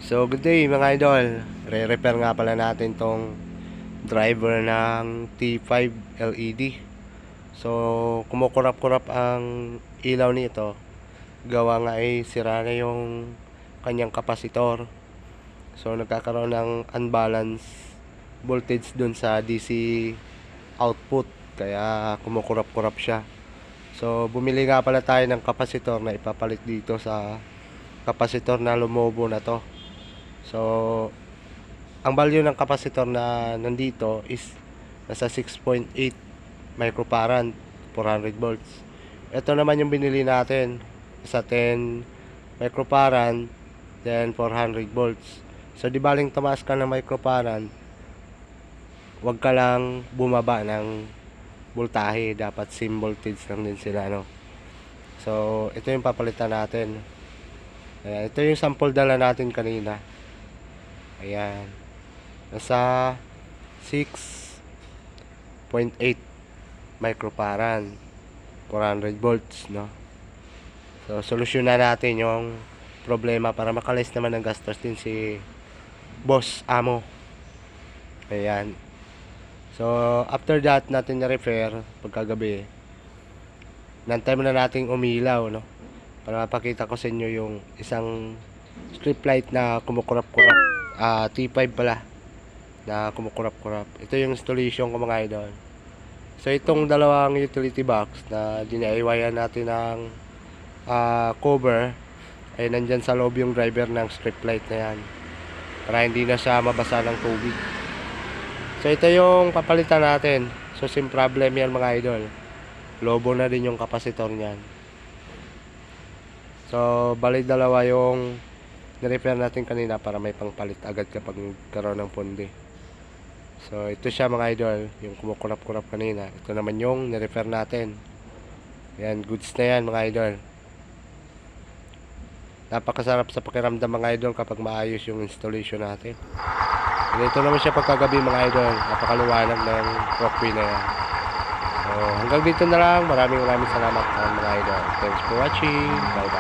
So good day mga idol. Re-repair nga pala natin tong driver ng T5 LED. So kumukurap-kurap ang ilaw nito. Gawa nga ay sira na yung kanyang kapasitor. So nagkakaroon ng unbalance voltage dun sa DC output. Kaya kumukurap-kurap siya. So bumili nga pala tayo ng kapasitor na ipapalit dito sa kapasitor na lumobo na to. So ang value ng kapasitor na nandito is nasa 6.8 microfarad, 400 volts. Ito naman yung binili natin sa 10 microfarad, then 400 volts. So di baling tumaas ka ng microfarad, wag ka lang bumaba ng voltahe, dapat same voltage lang din sila, no? So ito yung papalitan natin. Ayan, ito yung sample dala natin kanina. Ayan, nasa 6.8 microfarad, 400 volts, no? So solusyonan natin yung problema para makalis naman ng gastos din si Boss Amo. Ayan. So after that natin na-repair pagkagabi, nantay muna nating umilaw, no? Para mapakita ko sa inyo yung isang strip light na kumukurap-kurap, T5 pala na kumukurap-kurap. Ito yung installation ko mga idol. So itong dalawang utility box na dinaiwayan natin ng cover ay nandyan sa loob yung driver ng strip light na yan, para hindi na siya mabasa ng tubig. So ito yung papalitan natin. So same problem yan mga idol, lobo na din yung kapasitor niyan. So balik dalawa yung nirepair natin kanina para may pangpalit agad kapag nagkaroon ng pundi. So ito siya mga idol, yung kumukurap-kurap kanina. Ito naman yung nirepair natin. Yan, goods na yan mga idol. Napakasarap sa pakiramdam mga idol kapag maayos yung installation natin. And ito naman siya pagkagabi mga idol, napakaluwanag ng walkway na yan. So hanggang dito na lang. Maraming salamat mga idol. Thanks for watching. Bye bye.